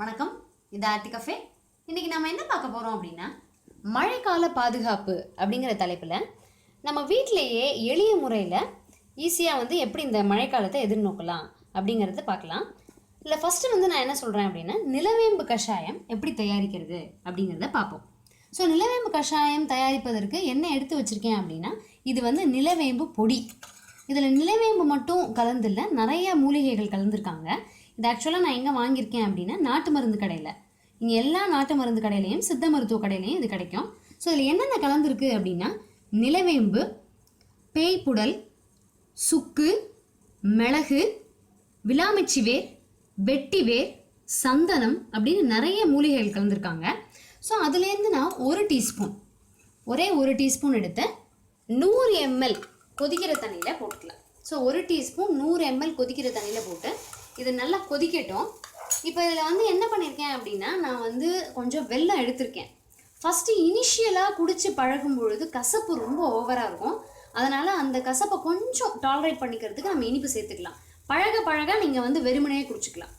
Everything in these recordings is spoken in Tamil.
வணக்கம், இது ஆர்த்தி கஃபே. இன்றைக்கி நம்ம என்ன பார்க்க போகிறோம் அப்படின்னா, மழைக்கால பாதுகாப்பு அப்படிங்கிற தலைப்பில் நம்ம வீட்டிலேயே எளிய முறையில் ஈஸியாக எப்படி இந்த மழைக்காலத்தை எதிர்நோக்கலாம் அப்படிங்கிறத பார்க்கலாம். இல்லை ஃபஸ்ட்டு நான் என்ன சொல்கிறேன் அப்படின்னா, நிலவேம்பு கஷாயம் எப்படி தயாரிக்கிறது அப்படிங்கிறத பார்ப்போம். ஸோ நிலவேம்பு கஷாயம் தயாரிப்பதற்கு என்ன எடுத்து வச்சுருக்கேன் அப்படின்னா, இது நிலவேம்பு பொடி. இதில் நிலவேம்பு மட்டும் கலந்துல நிறைய மூலிகைகள் கலந்துருக்காங்க. இது ஆக்சுவலாக நான் எங்கே வாங்கியிருக்கேன் அப்படின்னா, நாட்டு மருந்து கடையில். இங்கே எல்லா நாட்டு மருந்து கடையிலையும் சித்த மருத்துவ கடையிலையும் இது கிடைக்கும். ஸோ இதில் என்னென்ன கலந்துருக்கு அப்படின்னா, நிலவேம்பு, பேய்ப்புடல், சுக்கு, மிளகு, விளாமிச்சி வேர், வெட்டி வேர், சந்தனம் அப்படின்னு நிறைய மூலிகைகள் கலந்துருக்காங்க. ஸோ அதுலேருந்து நான் ஒரே ஒரு டீஸ்பூன் எடுத்து 100 ml கொதிக்கிற தண்ணியில் போட்டுக்கலாம். ஸோ 1 டீஸ்பூன் 100 ml கொதிக்கிற தண்ணியில் போட்டு இது நல்லா கொதிக்கட்டும். இப்போ இதில் என்ன பண்ணியிருக்கேன் அப்படின்னா, நான் கொஞ்சம் வெல்லம் எடுத்திருக்கேன். ஃபஸ்ட்டு இனிஷியலாக குடித்து பழகும் பொழுது கசப்பு ரொம்ப ஓவராக இருக்கும். அதனால் அந்த கசப்பை கொஞ்சம் டாலரேட் பண்ணிக்கிறதுக்கு நம்ம இனிப்பு சேர்த்துக்கலாம். பழக பழக நீங்கள் வெறுமனையே குடிச்சிக்கலாம்.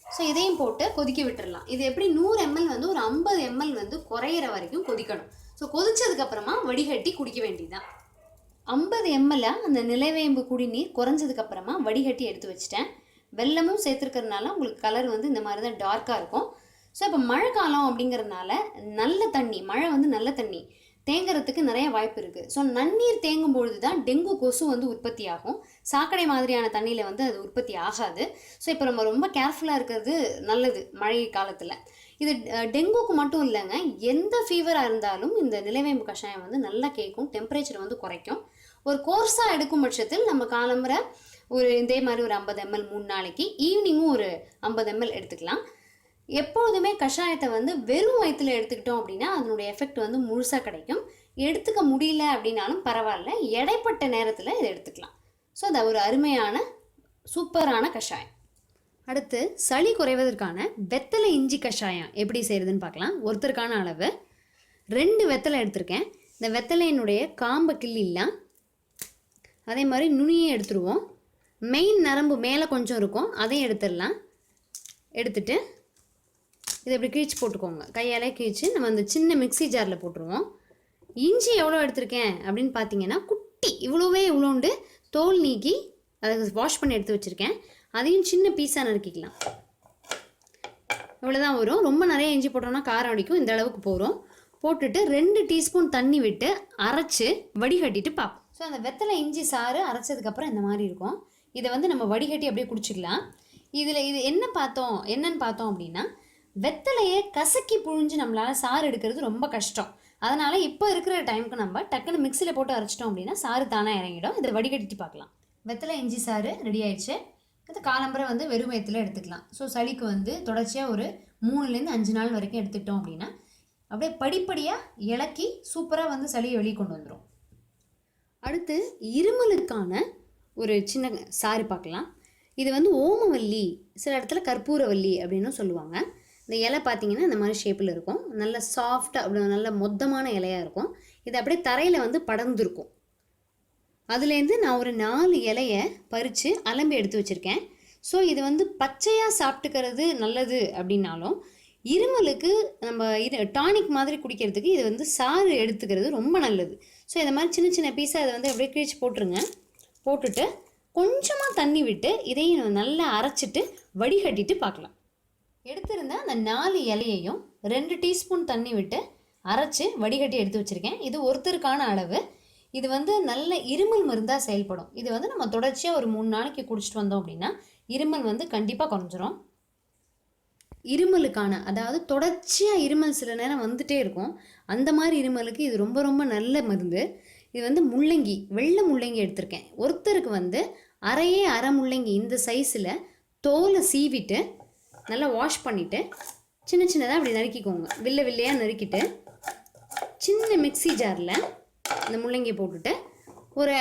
ஸோ இதையும் போட்டு கொதிக்க விட்டுடலாம். இது எப்படி 100 ml ஒரு 50 ml குறையிற வரைக்கும் கொதிக்கணும். ஸோ கொதிச்சதுக்கப்புறமா வடிகட்டி குடிக்க வேண்டியதுதான். 50 ml அந்த நிலவேம்பு குடிநீர் குறைஞ்சதுக்கப்புறமா வடிகட்டி எடுத்து வச்சுட்டேன். வெல்லமும் சேர்த்துருக்கிறதுனால உங்களுக்கு கலர் இந்த மாதிரி தான் டார்க்காக இருக்கும். ஸோ இப்போ மழை காலம் அப்படிங்கிறதுனால நல்ல தண்ணி, மழை நல்ல தண்ணி தேங்குறதுக்கு நிறைய வாய்ப்பு இருக்குது. ஸோ நன்னீர் தேங்கும் பொழுது தான் டெங்கு கொசு உற்பத்தி ஆகும். சாக்கடை மாதிரியான தண்ணியில் அது உற்பத்தி ஆகாது. ஸோ இப்போ நம்ம ரொம்ப கேர்ஃபுல்லாக இருக்கிறது நல்லது மழை காலத்தில். இது டெங்குக்கு மட்டும் இல்லைங்க, எந்த ஃபீவராக இருந்தாலும் இந்த நிலவேம்பு கஷாயம் நல்லா கேட்கும், டெம்பரேச்சர் குறைக்கும். ஒரு கோர்ஸாக எடுக்கும் பட்சத்தில் நம்ம காலம்பரை இதே மாதிரி ஒரு 50 ml 3 நாளைக்கு, ஈவினிங்கும் ஒரு 50 ml எடுத்துக்கலாம். எப்பொழுதுமே கஷாயத்தை வெறும் வயிற்றில் எடுத்துக்கிட்டோம் அப்படின்னா அதனுடைய எஃபெக்ட் முழுசாக கிடைக்கும். எடுத்துக்க முடியல அப்படின்னாலும் பரவாயில்ல, இடைப்பட்ட நேரத்தில் இதை எடுத்துக்கலாம். ஸோ அது ஒரு அருமையான சூப்பரான கஷாயம். அடுத்து சளி குறைவதற்கான வெத்தலை இஞ்சி கஷாயம் எப்படி செய்கிறதுன்னு பார்க்கலாம். ஒருத்தருக்கான அளவு 2 வெத்தலை எடுத்திருக்கேன். இந்த வெத்தலையினுடைய காம்பை கிள்ளிலாம், அதே மாதிரி நுனியை எடுத்துருவோம். மெயின் நரம்பு மேலே கொஞ்சம் இருக்கும், அதையும் எடுத்துடலாம். எடுத்துட்டு இதை இப்படி கிழிச்சு போட்டுக்கோங்க. கையாலே கிழிச்சு நம்ம அந்த சின்ன மிக்சி ஜாரில் போட்டுருவோம். இஞ்சி எவ்வளோ எடுத்திருக்கேன் அப்படின்னு பார்த்தீங்கன்னா, குட்டி இவ்வளோண்டு தோல் நீக்கி அதை வாஷ் பண்ணி எடுத்து வச்சுருக்கேன். அதையும் சின்ன பீஸாக நறுக்கிக்கலாம். இவ்வளோதான் வரும். ரொம்ப நிறைய இஞ்சி போட்டோம்னா காரம் அடிக்கும். இந்த அளவுக்கு போகிறோம். போட்டுட்டு 2 டீஸ்பூன் தண்ணி விட்டு அரைச்சி வடிகட்டிட்டு பார்ப்போம். ஸோ அந்த வெத்தலை இஞ்சி சாறு அரைச்சதுக்கப்புறம் இந்த மாதிரி இருக்கும். இதை நம்ம வடிகட்டி அப்படியே குடிச்சிக்கலாம். இது என்னன்னு பார்த்தோம் அப்படின்னா, வெத்தலையை கசக்கி புழிஞ்சு நம்மளால் சாறு எடுக்கிறது ரொம்ப கஷ்டம். அதனால் இப்போ இருக்கிற டைமுக்கு நம்ம டக்குன்னு மிக்சியில் போட்டு அரைச்சிட்டோம் அப்படின்னா சாறு தானாக இறங்கிடும். இதை வடிகட்டிட்டு பார்க்கலாம். வெத்தலை இஞ்சி சாறு ரெடி ஆயிடுச்சு. இது காலம்பரை வெறும் வயிற்றில் எடுத்துக்கலாம். ஸோ சளிக்கு தொடர்ச்சியாக ஒரு 3லேருந்து 5 நாள் வரைக்கும் எடுத்துக்கிட்டோம் அப்படின்னா அப்படியே படிப்படியாக இலக்கி சூப்பராக சளியை வெளியே கொண்டு வந்துடும். அடுத்து இருமலுக்கான ஒரு சின்ன சாறு பார்க்கலாம். இது ஓமவல்லி, சில இடத்துல கற்பூரவல்லி அப்படின்னு சொல்லுவாங்க. இந்த இலை பார்த்தீங்கன்னா இந்த மாதிரி ஷேப்பில் இருக்கும். நல்ல சாஃப்டாக அப்படி நல்ல மொத்தமான இலையாக இருக்கும். இது அப்படியே தரையில் படர்ந்துருக்கும். அதுலேருந்து நான் ஒரு 4 இலையை பறித்து அலம்பி எடுத்து வச்சுருக்கேன். ஸோ இது பச்சையாக சாப்பிட்டுக்கிறது நல்லது அப்படின்னாலும், இருமலுக்கு நம்ம டானிக் மாதிரி குடிக்கிறதுக்கு இது சாறு எடுத்துக்கிறது ரொம்ப நல்லது. ஸோ இந்த மாதிரி சின்ன சின்ன பீஸாக இதை அப்படியே கிழிச்சு போட்டுருங்க. போட்டுட்டு கொஞ்சமாக தண்ணி விட்டு இதையும் நல்லா அரைச்சிட்டு வடிகட்டிட்டு பார்க்கலாம். எடுத்திருந்த அந்த 4 இலையையும் 2 டீஸ்பூன் தண்ணி விட்டு அரைச்சி வடிகட்டி எடுத்து வச்சுருக்கேன். இது ஒருத்தருக்கான அளவு. இது நல்ல இருமல் மருந்தாக செயல்படும். இது நம்ம தொடர்ச்சியாக ஒரு 3 நாளைக்கு குடிச்சிட்டு வந்தோம் அப்படின்னா இருமல் கண்டிப்பாக குறைஞ்சிரும். இருமலுக்கான, அதாவது தொடர்ச்சியாக இருமல் சில நேரம் வந்துட்டே இருக்கும், அந்த மாதிரி இருமலுக்கு இது ரொம்ப ரொம்ப நல்ல மருந்து. இது முள்ளங்கி, வெள்ளை முள்ளங்கி எடுத்திருக்கேன். ஒருத்தருக்கு அரை முள்ளங்கி இந்த சைஸில் தோலை சீவிட்டு நல்லா வாஷ் பண்ணிவிட்டு சின்ன சின்னதாக அப்படி நறுக்கிக்கோங்க. வில்லையாக நறுக்கிட்டு சின்ன மிக்சி ஜாரில் இந்த முள்ளங்கியை போட்டுட்டு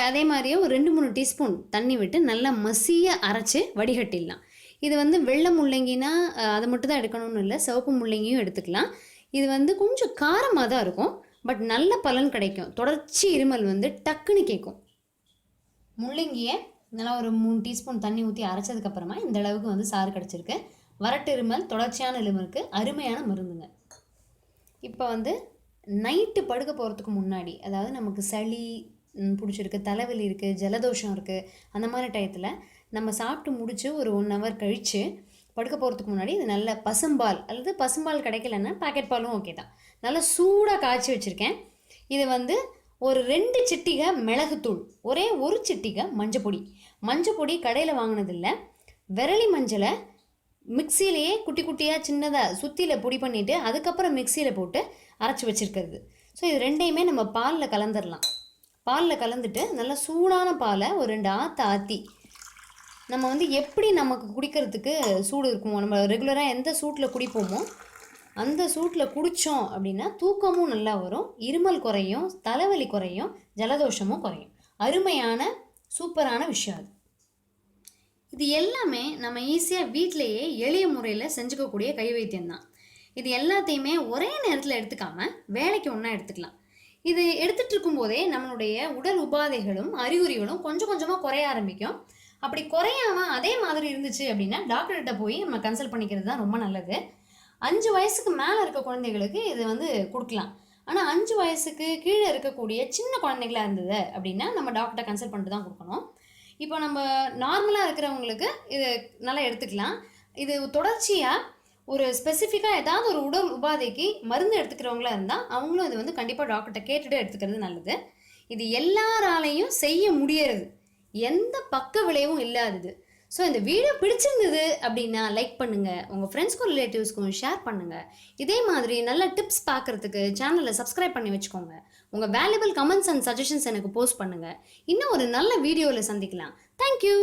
அதே மாதிரியே ஒரு 2-3 டீஸ்பூன் தண்ணி விட்டு நல்லா மசிய அரைச்சி வடிகட்டிடலாம். இது வெள்ளை முள்ளங்கினா அதை மட்டும் தான் எடுக்கணும்னு இல்லை, சிவப்பு முள்ளங்கியும் எடுத்துக்கலாம். இது கொஞ்சம் காரமாக தான் இருக்கும், பட் நல்ல பலன் கிடைக்கும். தொடர்ச்சி இருமல் டக்குன்னு கேட்கும். முள்ளங்கியை நல்லா ஒரு 3 டீஸ்பூன் தண்ணி ஊற்றி அரைச்சதுக்கப்புறமா இந்த அளவுக்கு சாறு கிடச்சிருக்கு. வறட்டு இருமல், தொடர்ச்சியான இருமலுக்கு அருமையான மருந்துங்க. இப்போ வந்து நைட்டு படுக்க போகிறதுக்கு முன்னாடி, அதாவது நமக்கு சளி பிடிச்சிருக்கு, தலைவலி இருக்குது, ஜலதோஷம் இருக்குது, அந்த மாதிரி டயத்தில் நம்ம சாப்பிட்டு முடித்து ஒரு 1 ஹவர் கழித்து படுக்க போகிறதுக்கு முன்னாடி இது நல்ல பசும்பால் அல்லது பசும்பால் கிடைக்கலன்னா பாக்கெட் பாலும் ஓகே தான், நல்லா சூடாக காய்ச்சி வச்சுருக்கேன். இது வந்து ஒரு 2 சிட்டிகை மிளகுத்தூள், ஒரே 1 சிட்டிகை மஞ்சப்பொடி கடையில் வாங்கினதில்லை, விரலி மஞ்சளை மிக்சியிலேயே குட்டி குட்டியாக சின்னதாக சுத்தியில் பொடி பண்ணிவிட்டு அதுக்கப்புறம் மிக்சியில் போட்டு அரைச்சி வச்சுருக்கிறது. ஸோ இது ரெண்டையுமே நம்ம பாலில் கலந்துடலாம். பாலில் கலந்துட்டு நல்லா சூடான பாலை ஒரு 2 ஆற்று ஆற்றி, நம்ம வந்து எப்படி நமக்கு குடிக்கிறதுக்கு சூடு இருக்குமோ, நம்ம ரெகுலராக எந்த சூட்டில் குடிப்போமோ அந்த சூட்டில் குடித்தோம் அப்படின்னா தூக்கமும் நல்லா வரும், இருமல் குறையும், தலைவலி குறையும், ஜலதோஷமும் குறையும். அருமையான சூப்பரான விஷயம் அது. இது எல்லாமே நம்ம ஈஸியாக வீட்டிலையே எளிய முறையில் செஞ்சுக்கக்கூடிய கை வைத்தியம் தான். இது எல்லாத்தையுமே ஒரே நேரத்தில் எடுத்துக்காமல் வேலைக்கு ஒன்றா எடுத்துக்கலாம். இது எடுத்துகிட்டு இருக்கும்போதே நம்மளுடைய உடல் உபாதைகளும் அறிகுறிகளும் கொஞ்சம் கொஞ்சமாக குறைய ஆரம்பிக்கும். அப்படி குறையாமல் அதே மாதிரி இருந்துச்சு அப்படின்னா டாக்டர்கிட்ட போய் நம்ம கன்சல்ட் பண்ணிக்கிறது தான் ரொம்ப நல்லது. 5 வயசுக்கு மேலே இருக்க குழந்தைகளுக்கு இது வந்து கொடுக்கலாம். ஆனால் 5 வயசுக்கு கீழே இருக்கக்கூடிய சின்ன குழந்தைகளாக இருந்தது அப்படின்னா நம்ம டாக்டர்கிட்ட கன்சல்ட் பண்ணிட்டு தான் கொடுக்கணும். இப்போ நம்ம நார்மலாக இருக்கிறவங்களுக்கு இது நல்லா எடுத்துக்கலாம். இது தொடர்ச்சியாக ஒரு ஸ்பெசிஃபிக்காக ஏதாவது ஒரு உடல் உபாதைக்கு மருந்து எடுத்துக்கிறவங்களா இருந்தால் அவங்களும் இது வந்து கண்டிப்பாக டாக்டர்கிட்ட கேட்டுட்டு எடுத்துக்கிறது நல்லது. இது எல்லாராலையும் செய்ய முடியறது, எந்த பக்க விளைவும் இல்லாதது. ஸோ இந்த வீடியோ பிடிச்சிருந்தது அப்படின்னா லைக் பண்ணுங்கள், உங்கள் ஃப்ரெண்ட்ஸ்க்கும் ரிலேட்டிவ்ஸ்க்கும் ஷேர் பண்ணுங்கள். இதே மாதிரி நல்ல டிப்ஸ் பார்க்குறதுக்கு சேனலை சப்ஸ்கிரைப் பண்ணி வச்சுக்கோங்க. உங்கள் வேல்யூபிள் கமெண்ட்ஸ் அண்ட் சஜஷன்ஸ் எனக்கு போஸ்ட் பண்ணுங்கள். இன்னும் ஒரு நல்ல வீடியோவில் சந்திக்கலாம். தேங்க்யூ.